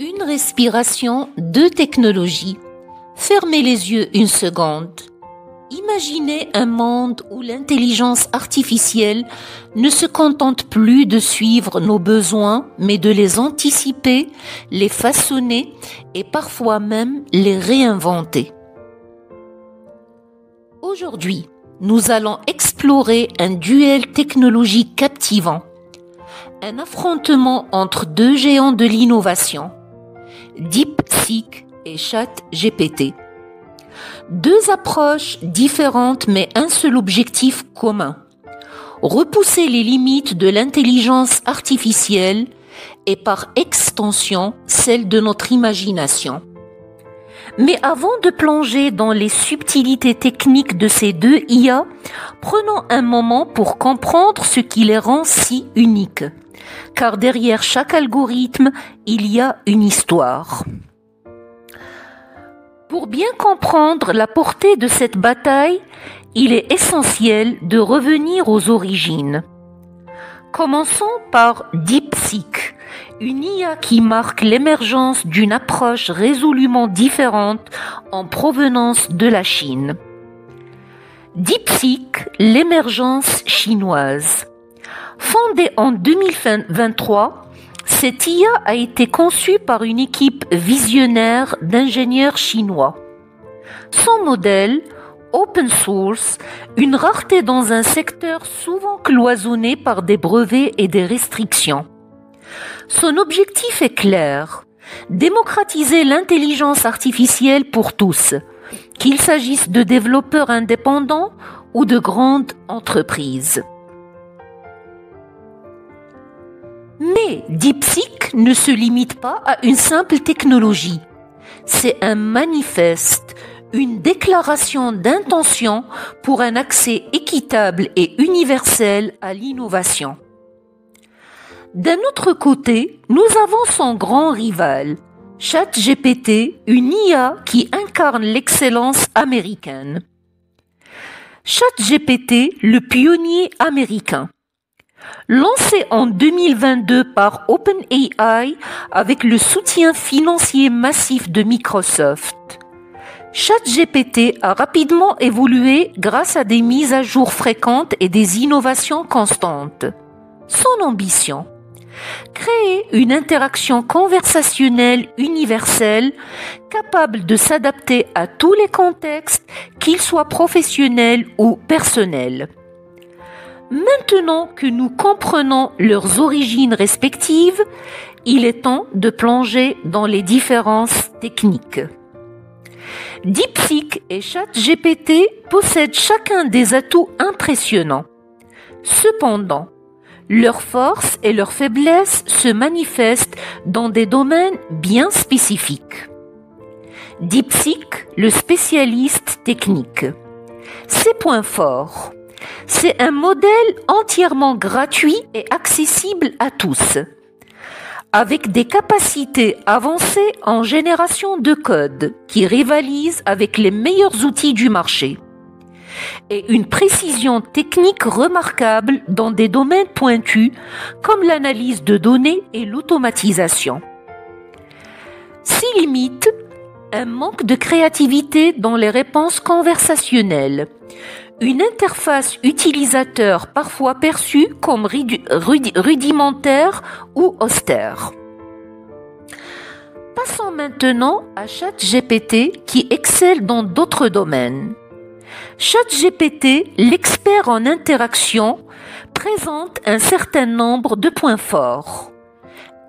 Une respiration, deux technologies. Fermez les yeux une seconde. Imaginez un monde où l'intelligence artificielle ne se contente plus de suivre nos besoins, mais de les anticiper, les façonner et parfois même les réinventer. Aujourd'hui, nous allons explorer un duel technologique captivant, un affrontement entre deux géants de l'innovation, DeepSeek et ChatGPT. Deux approches différentes mais un seul objectif commun: repousser les limites de l'intelligence artificielle et par extension celles de notre imagination. Mais avant de plonger dans les subtilités techniques de ces deux IA, prenons un moment pour comprendre ce qui les rend si uniques. Car derrière chaque algorithme, il y a une histoire. Pour bien comprendre la portée de cette bataille, il est essentiel de revenir aux origines. Commençons par DeepSeek, une IA qui marque l'émergence d'une approche résolument différente en provenance de la Chine. DeepSeek, l'émergence chinoise. Fondée en 2023, cette IA a été conçue par une équipe visionnaire d'ingénieurs chinois. Son modèle, open source, une rareté dans un secteur souvent cloisonné par des brevets et des restrictions. Son objectif est clair: démocratiser l'intelligence artificielle pour tous, qu'il s'agisse de développeurs indépendants ou de grandes entreprises. Mais DeepSeek ne se limite pas à une simple technologie. C'est un manifeste, une déclaration d'intention pour un accès équitable et universel à l'innovation. D'un autre côté, nous avons son grand rival, ChatGPT, une IA qui incarne l'excellence américaine. ChatGPT, le pionnier américain. Lancé en 2022 par OpenAI avec le soutien financier massif de Microsoft, ChatGPT a rapidement évolué grâce à des mises à jour fréquentes et des innovations constantes. Son ambition: créer une interaction conversationnelle universelle capable de s'adapter à tous les contextes, qu'ils soient professionnels ou personnels. Maintenant que nous comprenons leurs origines respectives, il est temps de plonger dans les différences techniques. DeepSeek et ChatGPT possèdent chacun des atouts impressionnants. Cependant, leurs forces et leurs faiblesses se manifestent dans des domaines bien spécifiques. DeepSeek, le spécialiste technique. Ses points forts: c'est un modèle entièrement gratuit et accessible à tous, avec des capacités avancées en génération de code qui rivalisent avec les meilleurs outils du marché, et une précision technique remarquable dans des domaines pointus comme l'analyse de données et l'automatisation. Ses limites: un manque de créativité dans les réponses conversationnelles, une interface utilisateur parfois perçue comme rudimentaire ou austère. Passons maintenant à ChatGPT qui excelle dans d'autres domaines. ChatGPT, l'expert en interaction, présente un certain nombre de points forts.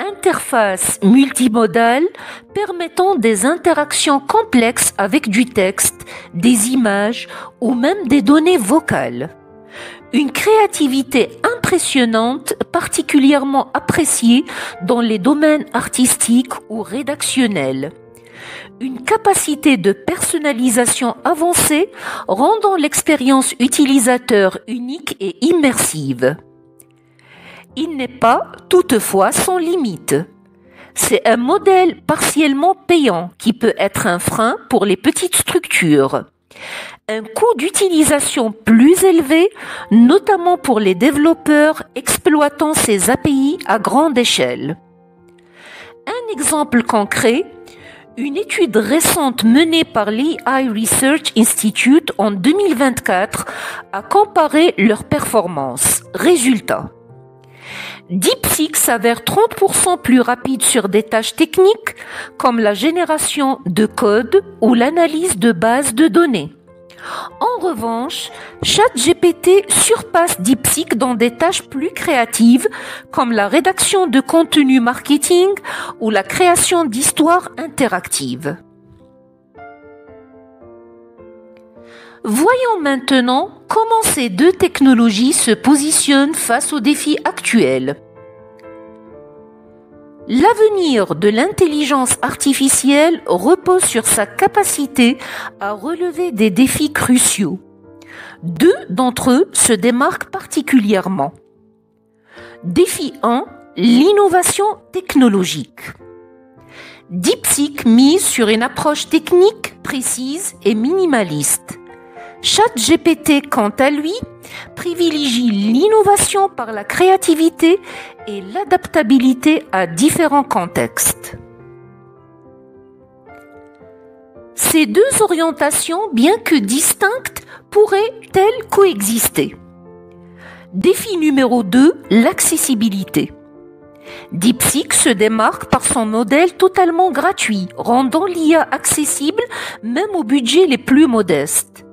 Interface multimodale permettant des interactions complexes avec du texte, des images ou même des données vocales. Une créativité impressionnante, particulièrement appréciée dans les domaines artistiques ou rédactionnels. Une capacité de personnalisation avancée rendant l'expérience utilisateur unique et immersive. Il n'est pas, toutefois, sans limite. C'est un modèle partiellement payant qui peut être un frein pour les petites structures. Un coût d'utilisation plus élevé, notamment pour les développeurs exploitant ces API à grande échelle. Un exemple concret, une étude récente menée par l'AI Research Institute en 2024 a comparé leurs performances. Résultat. DeepSeek s'avère 30% plus rapide sur des tâches techniques comme la génération de code ou l'analyse de bases de données. En revanche, ChatGPT surpasse DeepSeek dans des tâches plus créatives comme la rédaction de contenu marketing ou la création d'histoires interactives. Voyons maintenant comment ces deux technologies se positionnent face aux défis actuels. L'avenir de l'intelligence artificielle repose sur sa capacité à relever des défis cruciaux. Deux d'entre eux se démarquent particulièrement. Défi 1, l'innovation technologique. DeepSeek mise sur une approche technique précise et minimaliste. ChatGPT, quant à lui, privilégie l'innovation par la créativité et l'adaptabilité à différents contextes. Ces deux orientations, bien que distinctes, pourraient-elles coexister? Défi numéro 2, l'accessibilité. DeepSeek se démarque par son modèle totalement gratuit, rendant l'IA accessible même aux budgets les plus modestes.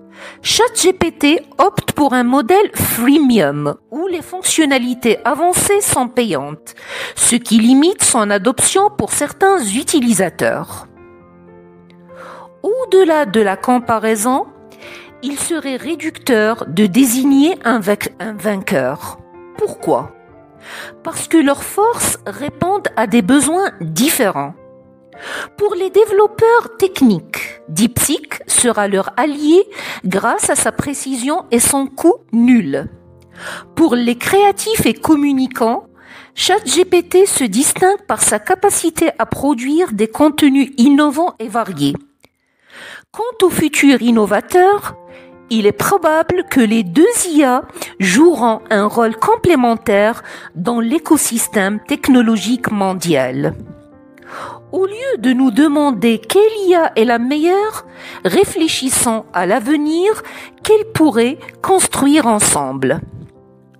ChatGPT opte pour un modèle freemium où les fonctionnalités avancées sont payantes, ce qui limite son adoption pour certains utilisateurs. Au-delà de la comparaison, il serait réducteur de désigner un vainqueur. Pourquoi? Parce que leurs forces répondent à des besoins différents. Pour les développeurs techniques, DeepSeek sera leur allié grâce à sa précision et son coût nul. Pour les créatifs et communicants, ChatGPT se distingue par sa capacité à produire des contenus innovants et variés. Quant aux futurs innovateurs, il est probable que les deux IA joueront un rôle complémentaire dans l'écosystème technologique mondial. Au lieu de nous demander quelle IA est la meilleure, réfléchissons à l'avenir qu'elles pourraient construire ensemble.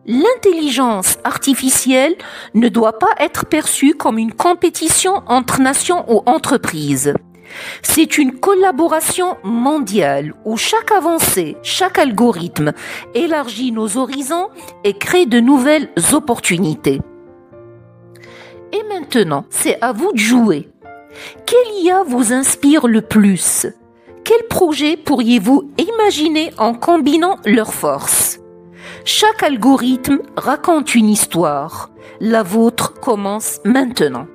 L'intelligence artificielle ne doit pas être perçue comme une compétition entre nations ou entreprises. C'est une collaboration mondiale où chaque avancée, chaque algorithme élargit nos horizons et crée de nouvelles opportunités. Et maintenant, c'est à vous de jouer. Quelle IA vous inspire le plus? Quel projet pourriez-vous imaginer en combinant leurs forces? Chaque algorithme raconte une histoire. La vôtre commence maintenant.